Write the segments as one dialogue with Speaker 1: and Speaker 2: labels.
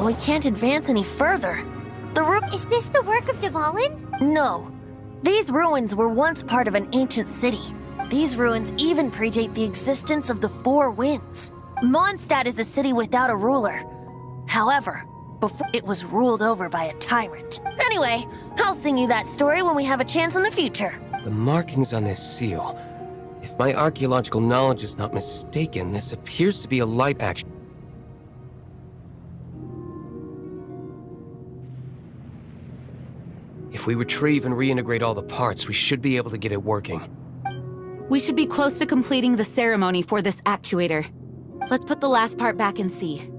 Speaker 1: we can't advance any further.
Speaker 2: Is this the work of Dvalin?
Speaker 1: No. These ruins were once part of an ancient city. These ruins even predate the existence of the Four Winds. Mondstadt is a city without a ruler. However, before it was ruled over by a tyrant. Anyway, I'll sing you that story when we have a chance in the future.
Speaker 3: The markings on this seal. If my archaeological knowledge is not mistaken, this appears to be a light action. If we retrieve and reintegrate all the parts, we should be able to get it working.
Speaker 4: We should be close to completing the ceremony for this actuator. Let's put the last part back and see.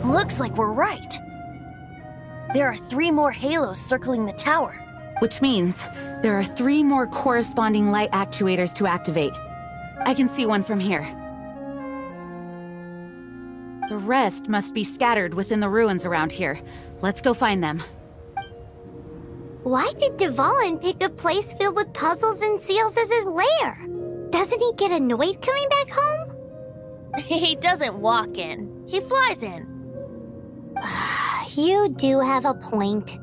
Speaker 1: Looks like we're right. There are 3 more halos circling the tower.
Speaker 4: Which means there are 3 more corresponding light actuators to activate. I can see one from here. The rest must be scattered within the ruins around here. Let's go find them.
Speaker 2: Why did Dvalin pick a place filled with puzzles and seals as his lair? Doesn't he get annoyed coming back home?
Speaker 1: He doesn't walk in. He flies in.
Speaker 2: You do have a point.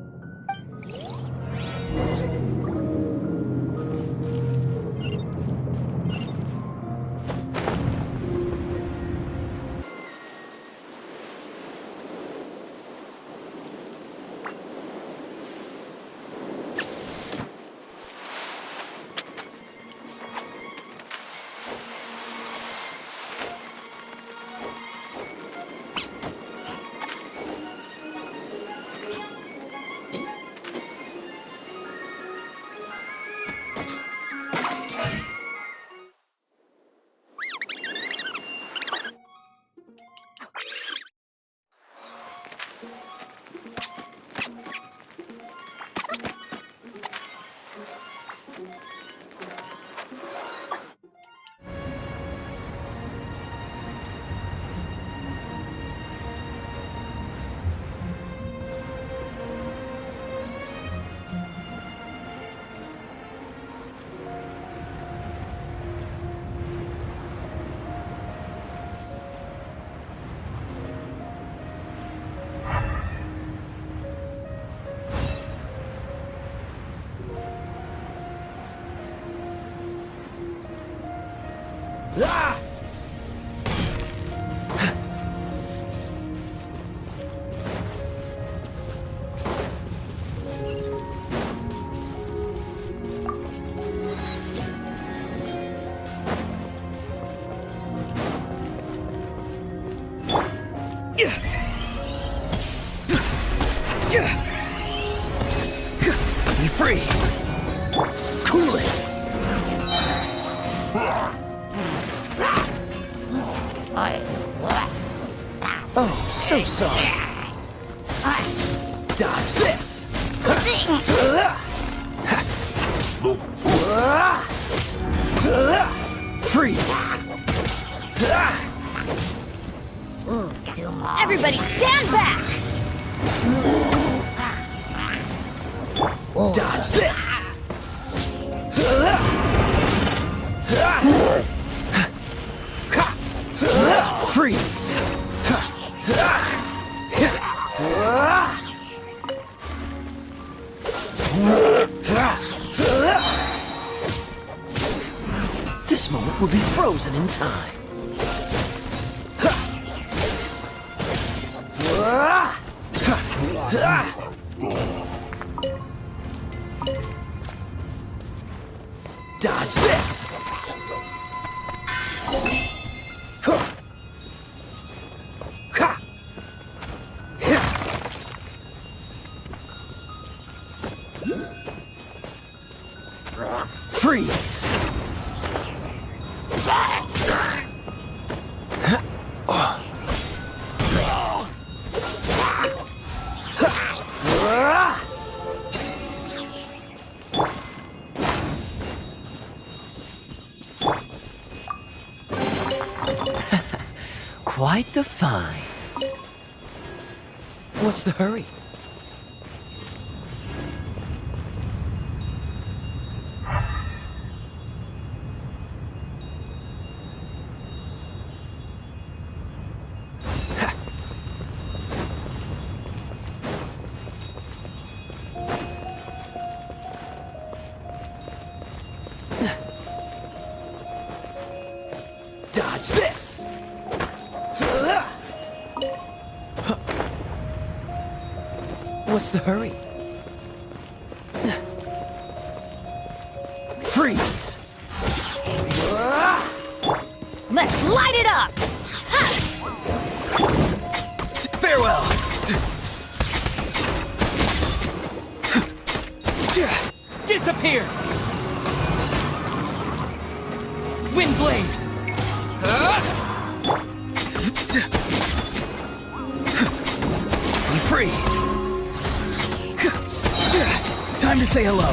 Speaker 5: Be free! Cool it! Oh, so sorry. Dodge this! Freeze!
Speaker 1: Everybody stand back!
Speaker 5: Dodge this! Freeze! This moment will be frozen. frozen in time. Dodge this! Freeze! Quite the find. What's the hurry? Dodge this! What's the hurry? Freeze!
Speaker 1: Let's light it up!
Speaker 5: Farewell! Disappear! Windblade! I'm free! Time to say hello.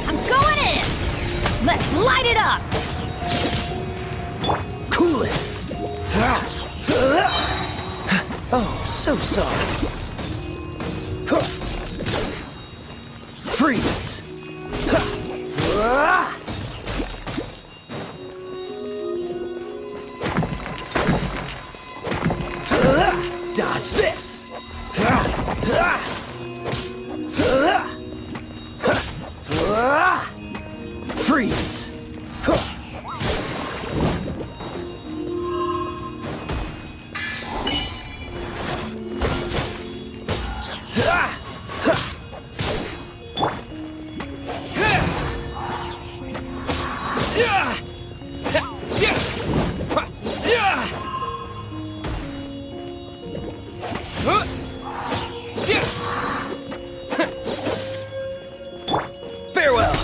Speaker 1: I'm going in! Let's light it up!
Speaker 5: Cool it! Oh, so sorry. Freeze! Dodge this! Freeze! Farewell!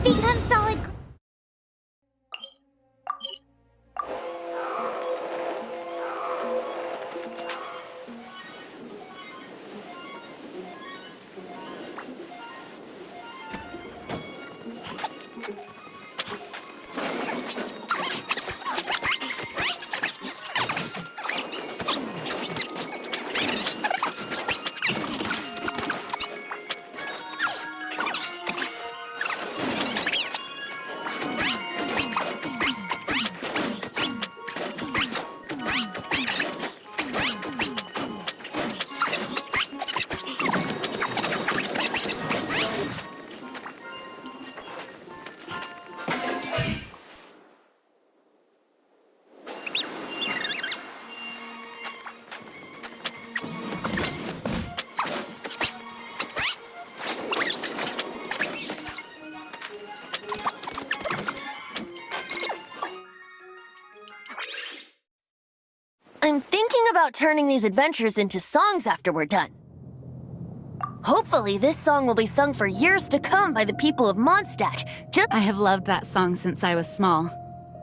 Speaker 2: We've become solid.
Speaker 1: I'm thinking about turning these adventures into songs after we're done. Hopefully, this song will be sung for years to come by the people of Mondstadt.
Speaker 4: I have loved that song since I was small.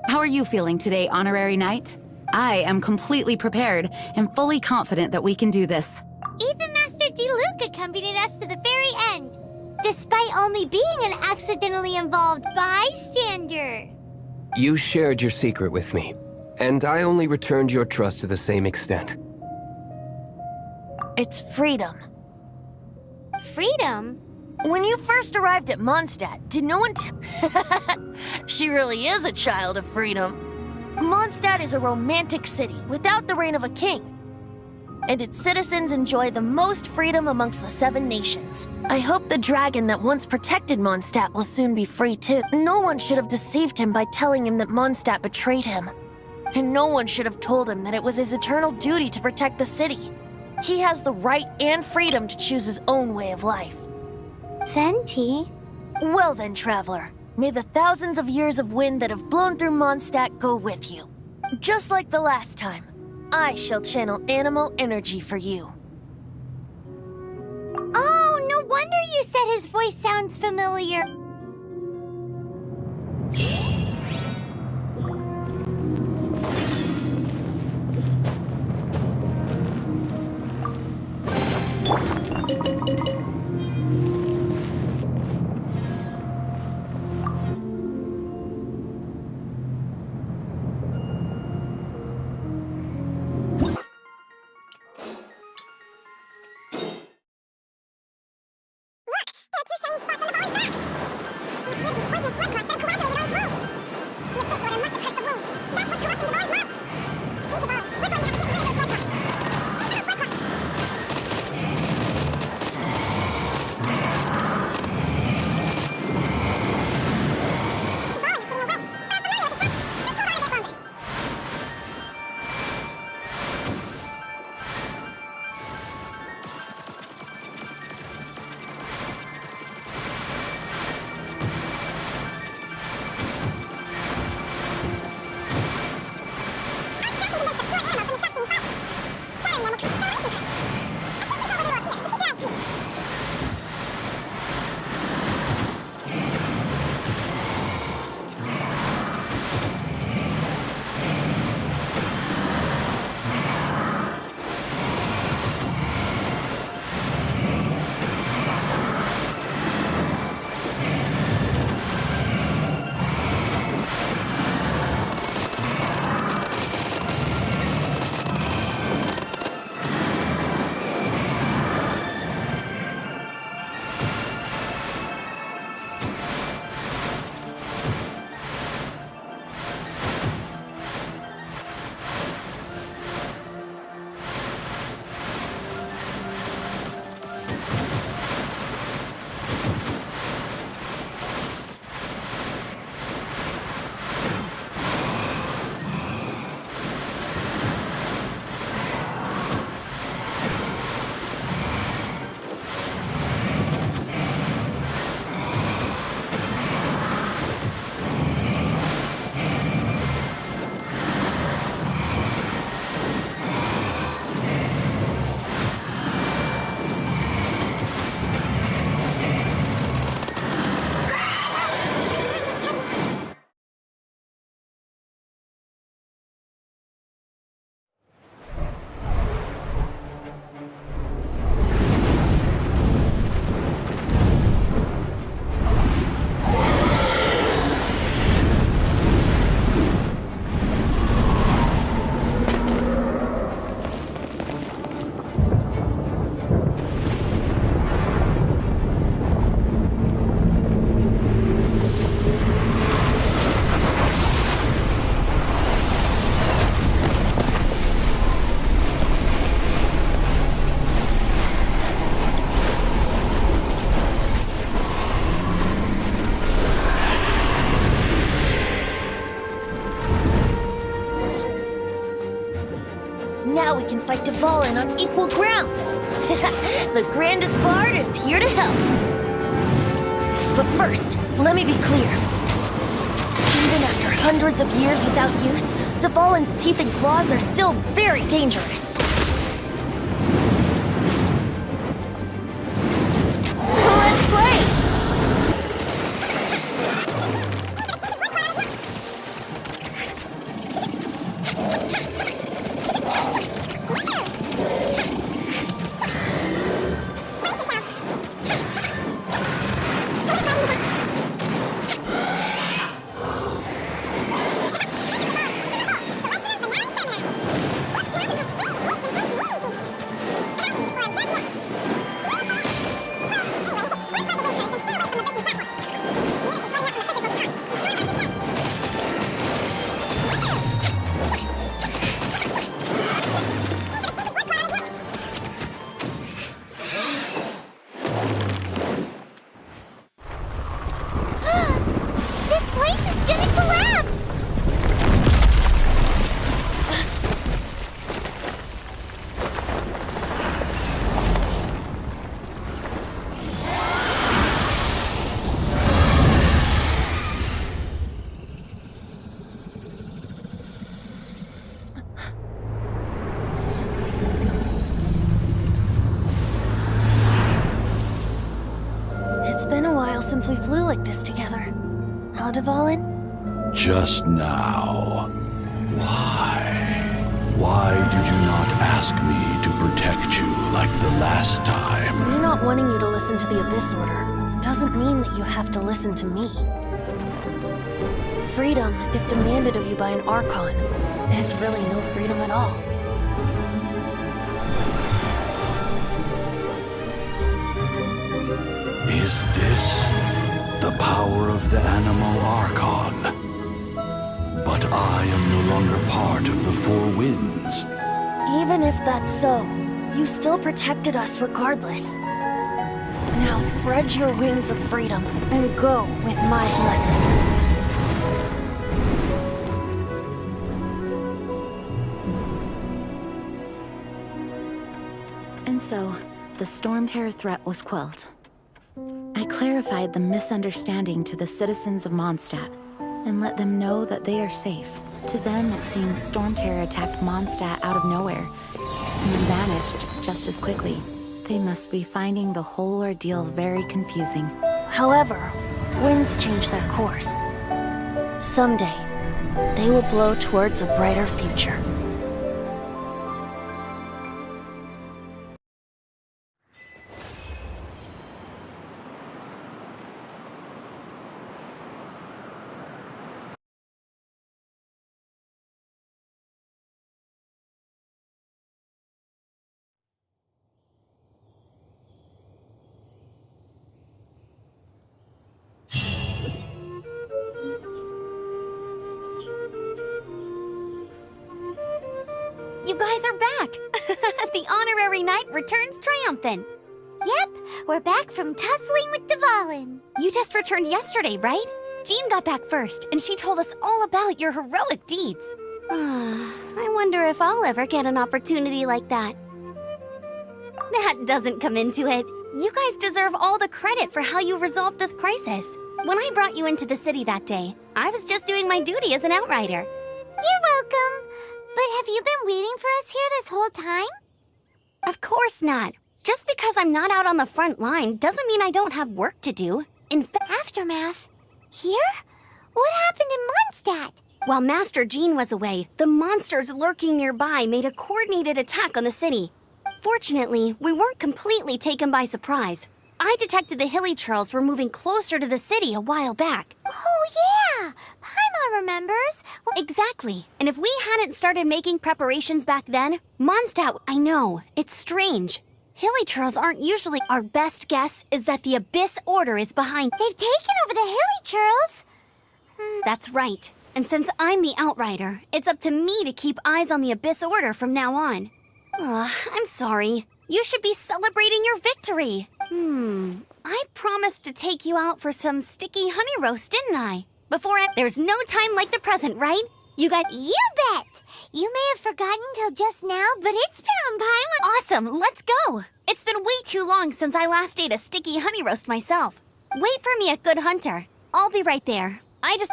Speaker 4: How are you feeling today, Honorary Knight? I am completely prepared and fully confident that we can do this.
Speaker 2: Even Master Diluc accompanied us to the very end, despite only being an accidentally involved bystander.
Speaker 3: You shared your secret with me, and I only returned your trust to the same extent.
Speaker 1: It's freedom.
Speaker 2: Freedom?
Speaker 1: When you first arrived at Mondstadt, did no one She really is a child of freedom. Mondstadt is a romantic city without the reign of a king. And its citizens enjoy the most freedom amongst the 7 nations. I hope the dragon that once protected Mondstadt will soon be free too. No one should have deceived him by telling him that Mondstadt betrayed him. And no one should have told him that it was his eternal duty to protect the city. He has the right and freedom to choose his own way of life.
Speaker 2: Venti?
Speaker 1: Well then, traveler, may the thousands of years of wind that have blown through Mondstadt go with you. Just like the last time, I shall channel animal energy for you.
Speaker 2: Oh, no wonder you said his voice sounds familiar.
Speaker 6: There are 2 shiny spots on the ball's back! It can't be poisonous blood clots that coagulated on his wounds!
Speaker 1: Now we can fight Dvalin on equal grounds. The grandest bard is here to help. But first, let me be clear. Even after hundreds of years without use, Dvalin's teeth and claws are still very dangerous. Let's play!
Speaker 2: This place is gonna collapse!
Speaker 1: It's been a while since we flew like this together. Huh, Dvalin?
Speaker 6: Just now. Why? Why did you not ask me to protect you like the last time?
Speaker 1: Me not wanting you to listen to the Abyss Order doesn't mean that you have to listen to me. Freedom, if demanded of you by an Archon, is really no freedom at all.
Speaker 6: Is this the power of the Animal Archon? But I am no longer part of the Four Winds.
Speaker 1: Even if that's so, you still protected us regardless. Now spread your wings of freedom and go with my blessing.
Speaker 4: And so, the Storm Terror threat was quelled. I clarified the misunderstanding to the citizens of Mondstadt and let them know that they are safe. To them, it seems Storm Terror attacked Mondstadt out of nowhere and then vanished just as quickly. They must be finding the whole ordeal very confusing.
Speaker 1: However, winds change their course. Someday, they will blow towards a brighter future.
Speaker 7: You guys are back! The honorary knight returns triumphant.
Speaker 2: Yep, we're back from tussling with Dvalin.
Speaker 7: You just returned yesterday, right? Jean got back first, and she told us all about your heroic deeds. I wonder if I'll ever get an opportunity like that. That doesn't come into it. You guys deserve all the credit for how you resolved this crisis. When I brought you into the city that day, I was just doing my duty as an outrider.
Speaker 2: You're welcome. But have you been waiting for us here this whole time?
Speaker 7: Of course not. Just because I'm not out on the front line doesn't mean I don't have work to do. In fact,
Speaker 2: Aftermath? Here? What happened in Mondstadt?
Speaker 7: while Master Jean was away, the monsters lurking nearby made a coordinated attack on the city. Fortunately, we weren't completely taken by surprise. I detected the Hilly Churls were moving closer to the city a while back.
Speaker 2: Oh, yeah! Paimon remembers.
Speaker 7: Exactly. And if we hadn't started making preparations back then, Mondstadt... I know, it's strange. Hilly Churls aren't usually... Our best guess is that the Abyss Order is behind...
Speaker 2: They've taken over the Hilly Churls.
Speaker 7: That's right. And since I'm the Outrider, it's up to me to keep eyes on the Abyss Order from now on. I'm sorry. You should be celebrating your victory. I promised to take you out for some sticky honey roast, didn't I? There's no time like the present, right? You got...
Speaker 2: You bet! You may have forgotten till just now, but it's been on Paimon.
Speaker 7: Awesome, let's go! It's been way too long since I last ate a sticky honey roast myself. Wait for me at Good Hunter. I'll be right there.
Speaker 4: I guess.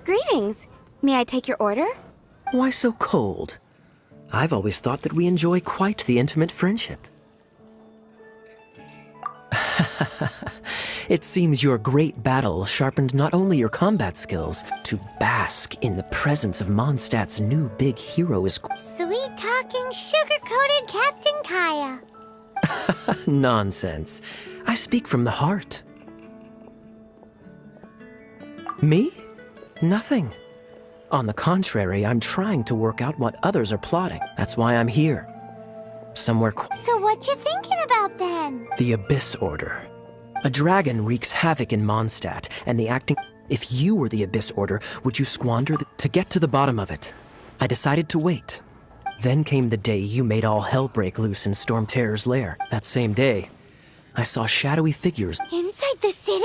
Speaker 7: Greetings. May I take your order?
Speaker 5: Why so cold? I've always thought that we enjoy quite the intimate friendship. It seems your great battle sharpened not only your combat skills, to bask in the presence of Mondstadt's new big hero is
Speaker 2: Sweet-talking, sugar-coated Captain Kaya.
Speaker 5: nonsense. I speak from the heart. Me? Nothing. On the contrary, I'm trying to work out what others are plotting. That's why I'm here. Somewhere
Speaker 2: So what you thinking about then?
Speaker 5: the Abyss Order. A dragon wreaks havoc in Mondstadt, and the acting... If you were the Abyss Order, would you squander to get to the bottom of it? I decided to wait. Then came the day you made all hell break loose in Storm Terror's lair. That same day, I saw shadowy figures.
Speaker 2: Inside the city?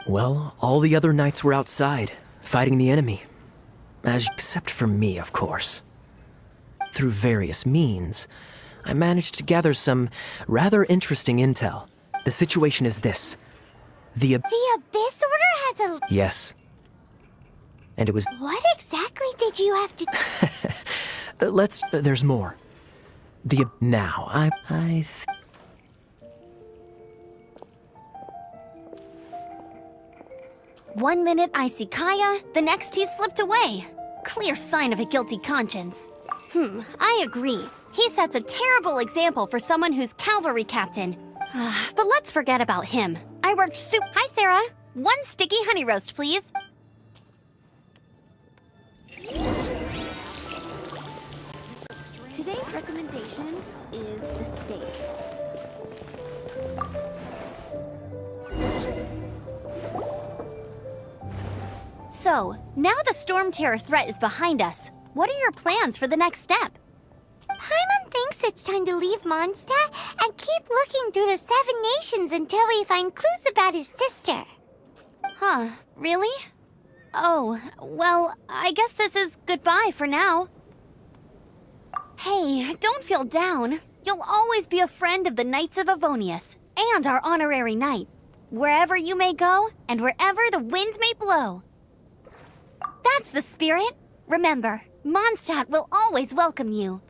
Speaker 5: Well, all the other knights were outside, fighting the enemy. Except for me, of course. Through various means, I managed to gather some rather interesting intel. The situation is this. The
Speaker 2: Abyss Order has a...
Speaker 5: Yes. And it was...
Speaker 2: What exactly did you have to...
Speaker 5: there's more. Now, I
Speaker 7: 1 minute I see Kaya, the next he slipped away. Clear sign of a guilty conscience. I agree. He sets a terrible example for someone who's cavalry captain. But let's forget about him. I worked Hi, Sarah. 1 sticky honey roast, please. Today's recommendation is the steak. So, now the Storm Terror threat is behind us. What are your plans for the next step?
Speaker 2: Paimon thinks it's time to leave Mondstadt and keep looking through the 7 nations until we find clues about his sister.
Speaker 7: Huh, really? Oh, well, I guess this is goodbye for now. Hey, don't feel down. You'll always be a friend of the Knights of Avonius, and our honorary knight. Wherever you may go, and wherever the wind may blow. That's the spirit. Remember, Mondstadt will always welcome you.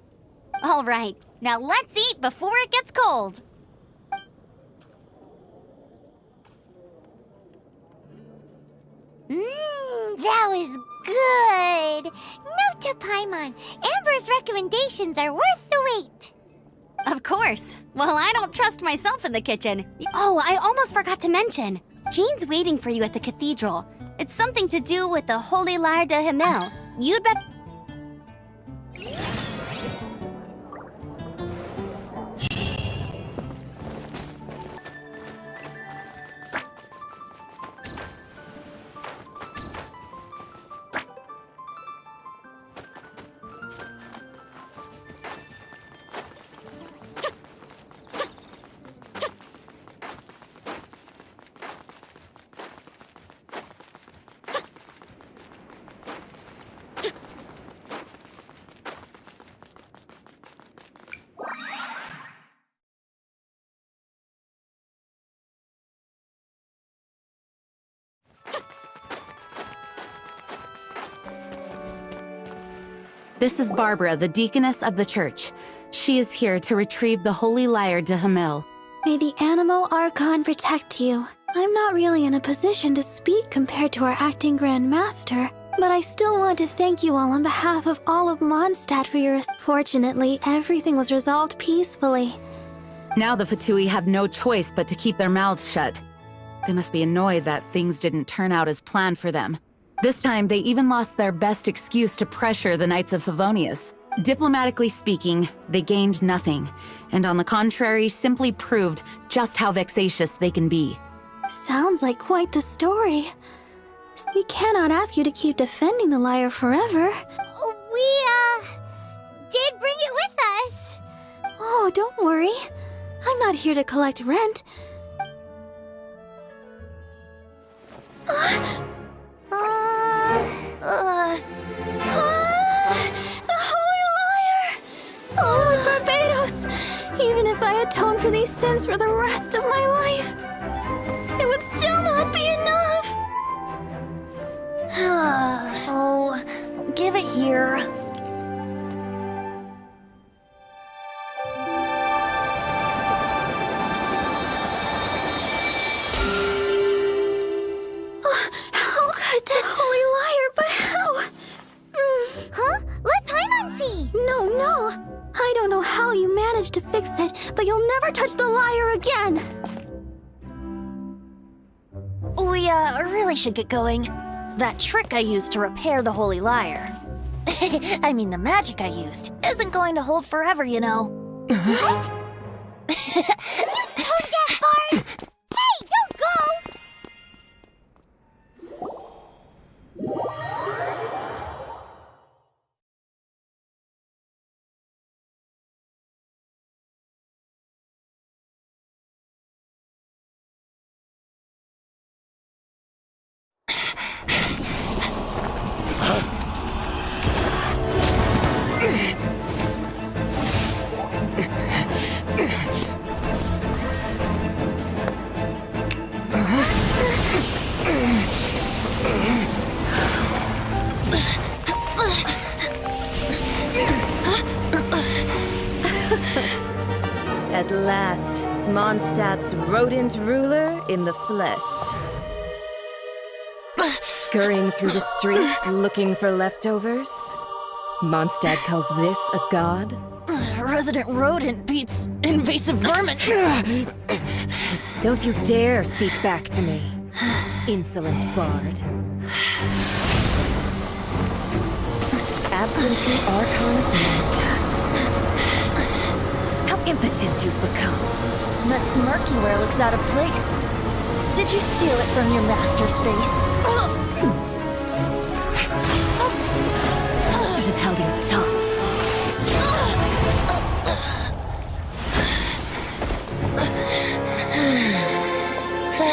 Speaker 7: All right, now let's eat before it gets cold.
Speaker 2: That was good. Note to Paimon, Amber's recommendations are worth the wait.
Speaker 7: Of course. Well, I don't trust myself in the kitchen. Oh, I almost forgot to mention. Jean's waiting for you at the cathedral. It's something to do with the Holy Lyre de Himmel. You'd better...
Speaker 4: This is Barbara, the deaconess of the church. She is here to retrieve the Holy Lyre de Himmel.
Speaker 8: May the Animo Archon protect you. I'm not really in a position to speak compared to our acting Grand Master, But I still want to thank you all on behalf of all of Mondstadt for your... Fortunately, everything was resolved peacefully.
Speaker 4: Now the Fatui have no choice but to keep their mouths shut. They must be annoyed that things didn't turn out as planned for them. This time, they even lost their best excuse to pressure the Knights of Favonius. Diplomatically speaking, they gained nothing, and on the contrary, simply proved just how vexatious they can be.
Speaker 8: Sounds like quite the story. We cannot ask you to keep defending the liar forever.
Speaker 2: We, did bring it with us.
Speaker 8: Oh, don't worry. I'm not here to collect rent. The Holy Liar! Oh, Lord Barbados! Even if I atone for these sins for the rest of my life, it would still not be enough!
Speaker 1: Oh, give it here.
Speaker 8: How could this Holy Liar, but how?
Speaker 2: Huh? Let Paimon see!
Speaker 8: No. I don't know how you managed to fix it, but you'll never touch the liar again!
Speaker 1: We, really should get going. That trick I used to repair the Holy Liar. I mean, the magic I used isn't going to hold forever, you know.
Speaker 2: What? You tone-deaf bard! Hey, don't go!
Speaker 9: At last, Mondstadt's rodent ruler in the flesh. Scurrying through the streets looking for leftovers? Mondstadt calls this a god?
Speaker 1: Resident rodent beats invasive vermin.
Speaker 9: Don't you dare speak back to me, insolent bard. Absentee Archon of Mondstadt. How impotent you've become.
Speaker 1: That smirky wear looks out of place. Did you steal it from your master's face?
Speaker 9: Should have held your tongue. So,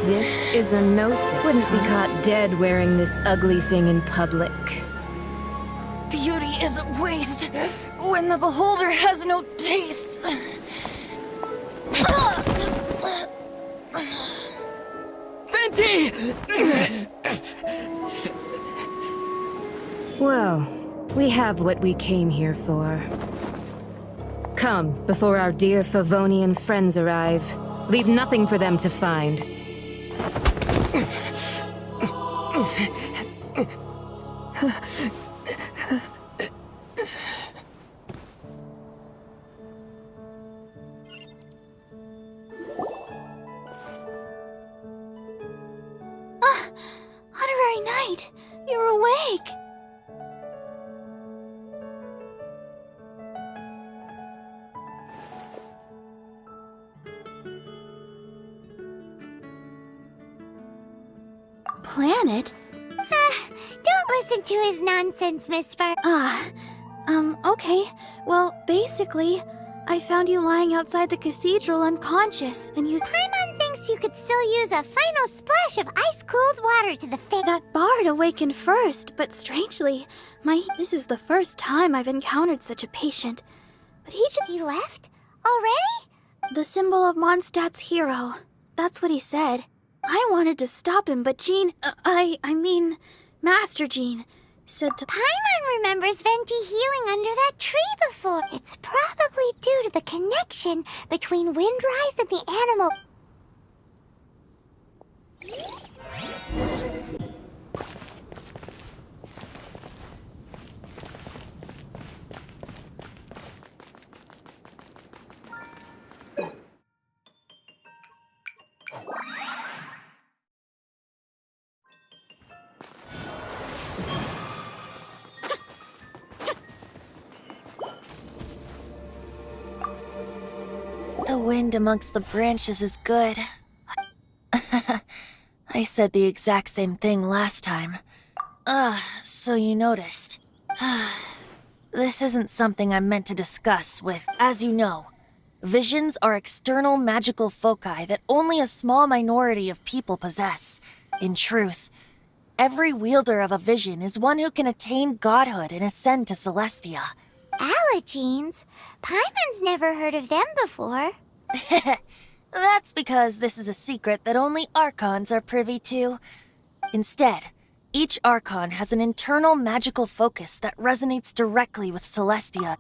Speaker 9: this is a gnosis. Wouldn't be caught dead wearing this ugly thing in public.
Speaker 1: Beauty isn't waste when the beholder has no taste.
Speaker 3: Venti!
Speaker 9: Well, we have what we came here for. Come, before our dear Favonian friends arrive. Leave nothing for them to find.
Speaker 8: Honorary Knight, you're awake! Planet?
Speaker 2: Don't listen to his nonsense, Miss Spar.
Speaker 8: Okay. Well, basically, I found you lying outside the cathedral unconscious, and you...
Speaker 2: Paimon thinks you could still use a final splash of ice-cold water to the face.
Speaker 8: That bard awakened first, but strangely, this is the first time I've encountered such a patient. But
Speaker 2: He left? Already?
Speaker 8: The symbol of Mondstadt's hero. That's what he said. I wanted to stop him, but Jean... I mean, Master Jean said to...
Speaker 2: Paimon remembers Venti healing under that tree before. It's probably due to the connection between Windrise and the animal...
Speaker 1: The wind amongst the branches is good. I said the exact same thing last time. So you noticed. This isn't something I'm meant to discuss with, as you know. Visions are external magical foci that only a small minority of people possess. In truth, every wielder of a vision is one who can attain godhood and ascend to Celestia.
Speaker 2: Allergenes? Paimon's never heard of them before.
Speaker 1: That's because this is a secret that only Archons are privy to. Instead, each Archon has an internal magical focus that resonates directly with Celestia.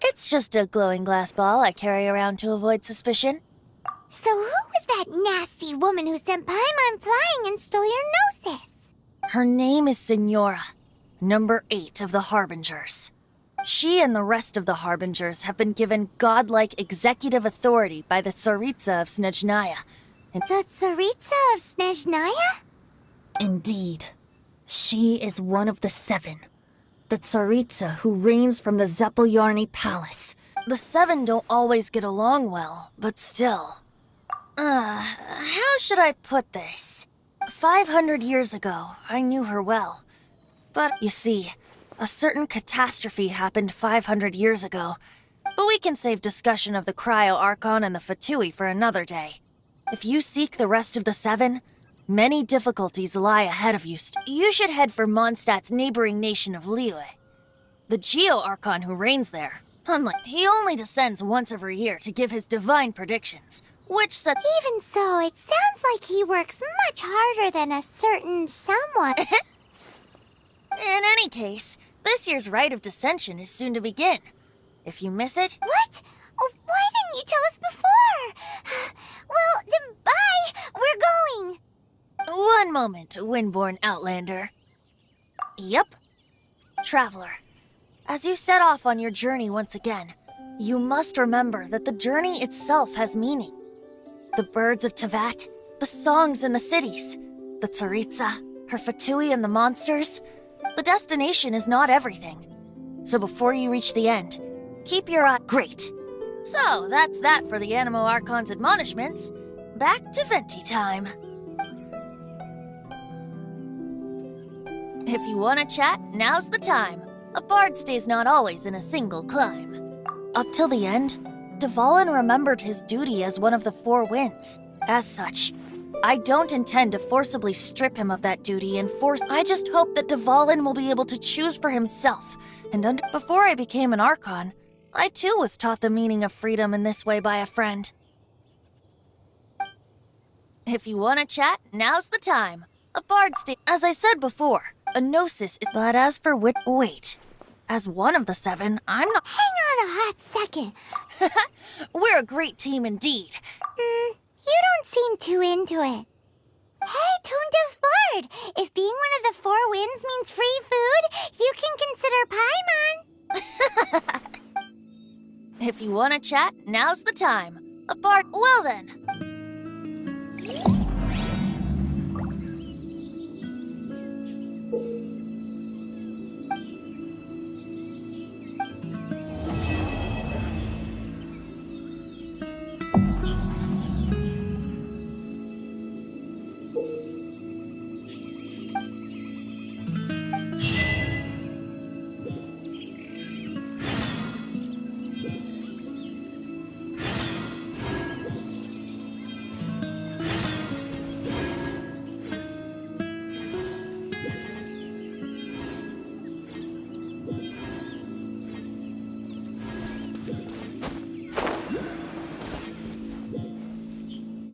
Speaker 1: It's just a glowing glass ball I carry around to avoid suspicion.
Speaker 2: So who was that nasty woman who sent Paimon flying and stole your Gnosis?
Speaker 1: Her name is Signora, number 8 of the Harbingers. She and the rest of the Harbingers have been given godlike executive authority by the Tsaritsa of Snezhnaya.
Speaker 2: The Tsaritsa of Snezhnaya?
Speaker 1: Indeed. She is one of the 7. The Tsaritsa who reigns from the Zeppeljorny Palace. The 7 don't always get along well, but still. How should I put this? 500 years ago, I knew her well. But, you see, a certain catastrophe happened 500 years ago. But we can save discussion of the Cryo Archon and the Fatui for another day. If you seek the rest of the 7, many difficulties lie ahead of you. You should head for Mondstadt's neighboring nation of Liyue. The Geo-Archon who reigns there, he only descends once every year to give his divine predictions, which sets—
Speaker 2: Even so, it sounds like he works much harder than a certain someone.
Speaker 1: In any case, this year's Rite of Descension is soon to begin. If you miss it—
Speaker 2: What? Oh, why didn't you tell us before? Well, then bye! We're going!
Speaker 1: One moment, Windborn Outlander. Yep. Traveler, as you set off on your journey once again, you must remember that the journey itself has meaning. The birds of Tevat, the songs in the cities, the Tsaritsa, her Fatui and the monsters. The destination is not everything. So before you reach the end, keep your eye— Great. So that's that for the Animo Archon's admonishments. Back to Venti time. If you want to chat, now's the time. A bard stays not always in a single clime. Up till the end, Dvalin remembered his duty as one of the 4 winds. As such, I don't intend to forcibly strip him of that duty and I just hope that Dvalin will be able to choose for himself. And before I became an Archon, I too was taught the meaning of freedom in this way by a friend. If you want to chat, now's the time. A bard as I said before, a Gnosis but as for wait. As one of the 7, I'm not—
Speaker 2: Hang on a hot second.
Speaker 1: We're a great team indeed.
Speaker 2: You don't seem too into it. Hey, Tuned of Bard! If being one of the 4 winds means free food, you can consider Paimon.
Speaker 1: If you want to chat, now's the time. A bard— Well then,